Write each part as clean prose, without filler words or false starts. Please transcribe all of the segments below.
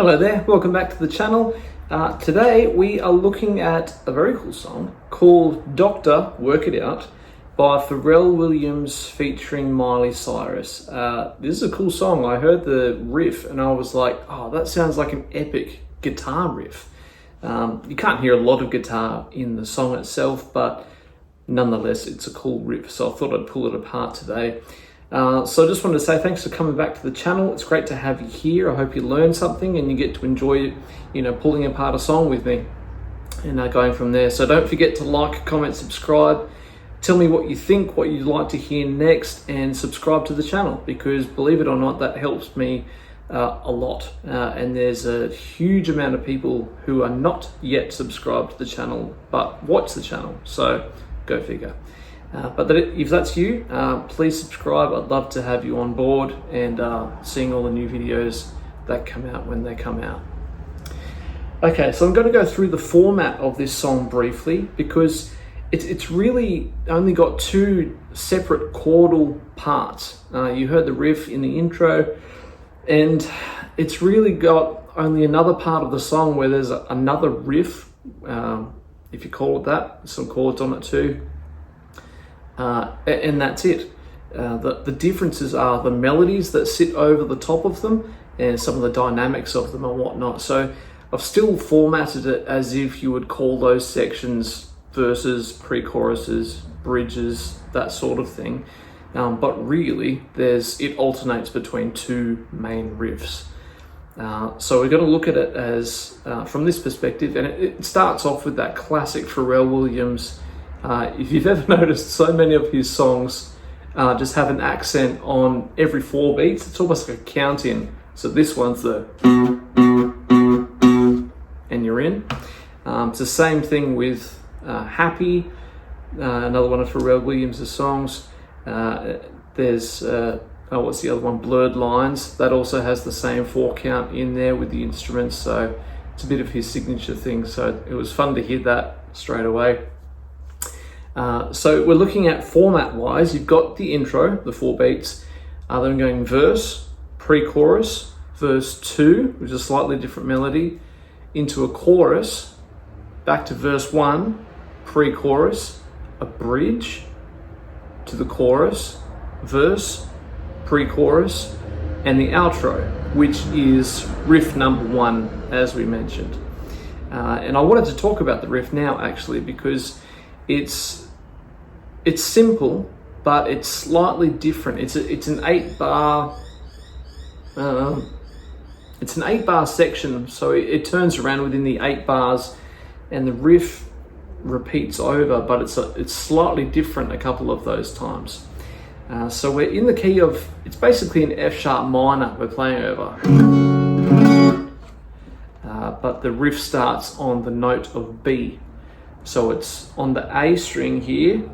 Hello there, welcome back to the channel. Today we are looking at a very cool song called Doctor, Work It Out by Pharrell Williams featuring Miley Cyrus. This is a cool song. I heard the riff and I was like, oh, that sounds like an epic guitar riff. You can't hear a lot of guitar in the song itself, but nonetheless it's a cool riff, so I thought I'd pull it apart today. So I just wanted to say thanks for coming back to the channel. It's great to have you here. I hope you learned something and you get to enjoy, pulling apart a song with me and going from there. So don't forget to like, comment, subscribe. Tell me what you think, what you'd like to hear next, and subscribe to the channel, because believe it or not, that helps me a lot. And there's a huge amount of people who are not yet subscribed to the channel, but watch the channel. So go figure. But if that's you, please subscribe. I'd love to have you on board and seeing all the new videos that come out when they come out. Okay, so I'm going to go through the format of this song briefly, because it's really only got two separate chordal parts. You heard the riff in the intro, and it's really got only another part of the song where there's another riff, if you call it that, some chords on it too. And that's it. The differences are the melodies that sit over the top of them and some of the dynamics of them and whatnot. So I've still formatted it as if you would call those sections verses, pre-choruses, bridges, that sort of thing. But really, it alternates between two main riffs. So we're going to look at it as from this perspective, and it starts off with that classic Pharrell Williams. If you've ever noticed, so many of his songs just have an accent on every 4 beats. It's almost like a count-in. So this one's the and you're in. It's the same thing with Happy, another one of Pharrell Williams' songs. There's what's the other one? Blurred Lines. That also has the same 4 count in there with the instruments. So it's a bit of his signature thing. So it was fun to hear that straight away. So we're looking at format-wise. You've got the intro, the 4 beats. Then I'm going verse, pre-chorus, verse 2, which is a slightly different melody, into a chorus, back to verse 1, pre-chorus, a bridge to the chorus, verse, pre-chorus, and the outro, which is riff number 1, as we mentioned. And I wanted to talk about the riff now, actually, because it's simple, but it's slightly different. It's an 8-bar. It's an 8-bar section, so it turns around within the 8 bars, and the riff repeats over, but it's slightly different a couple of those times. So we're in the key of, it's basically an F sharp minor we're playing over, but the riff starts on the note of B. So it's on the A string here.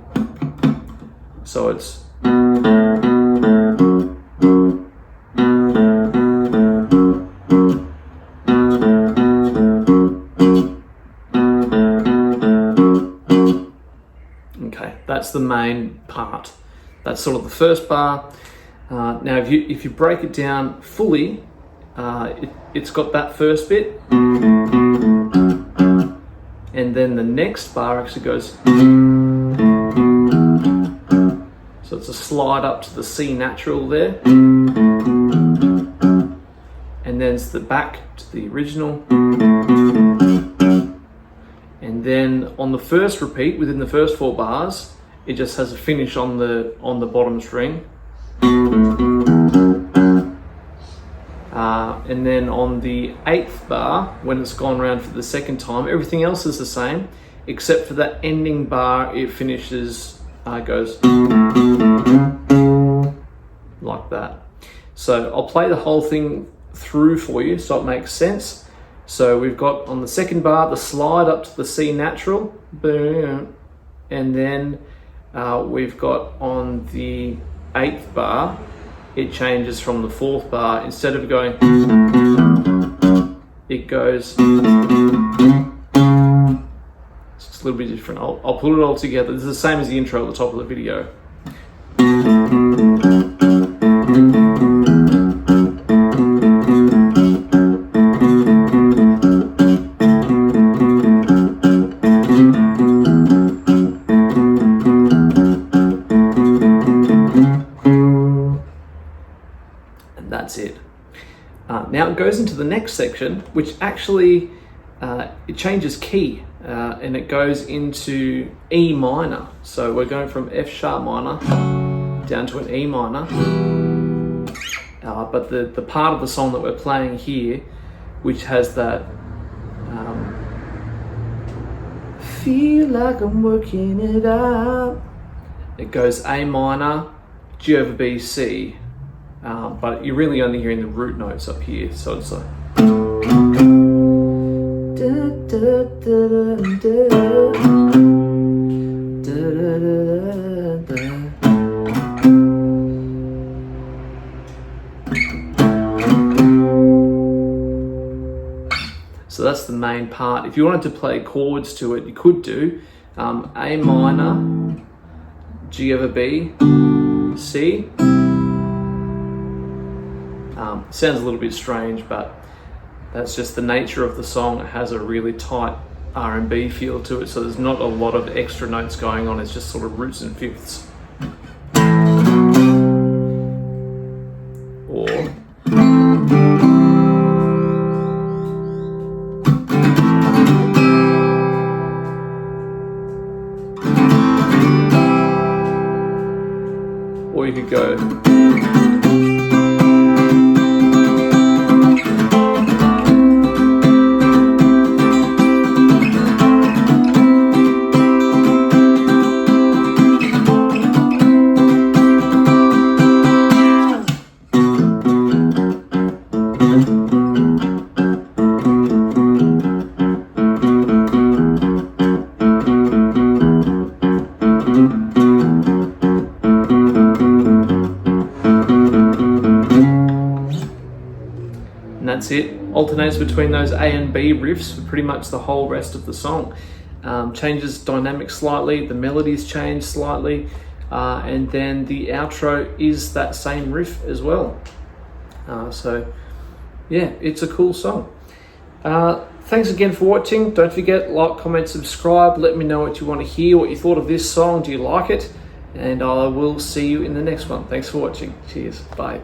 So it's okay, that's the main part. That's sort of the first bar. Now if you break it down fully, it's got that first bit. And then the next bar actually goes, so it's a slide up to the C natural there, and then it's the back to the original, and then on the first repeat within the first 4 bars, it just has a finish on the bottom string. And then on the 8th bar, when it's gone around for the second time, everything else is the same, except for that ending bar. It finishes, goes like that. So I'll play the whole thing through for you so it makes sense. So we've got on the second bar, the slide up to the C natural, boom, and then we've got on the 8th bar, it changes from the 4th bar. Instead of going, it goes, so it's a little bit different. I'll put it all together. This is the same as the intro at the top of the video. And that's it. Now it goes into the next section, which actually it changes key, and it goes into E minor. So we're going from F sharp minor down to an E minor. But the part of the song that we're playing here, which has that feel like I'm working it out, it goes A minor, G over B, C. But you're really only hearing the root notes up here, so it's like so that's the main part. If you wanted to play chords to it, you could do A minor, G over B, C. Sounds a little bit strange, but that's just the nature of the song. It has a really tight R&B feel to it, so there's not a lot of extra notes going on. It's just sort of roots and fifths. Or you could go and that's it. Alternates between those A and B riffs for pretty much the whole rest of the song. Changes dynamics slightly, the melodies change slightly, and then the outro is that same riff as well. So yeah, it's a cool song. Thanks again for watching. Don't forget, like, comment, subscribe. Let me know what you want to hear, what you thought of this song. Do you like it? And I will see you in the next one. Thanks for watching. Cheers. Bye.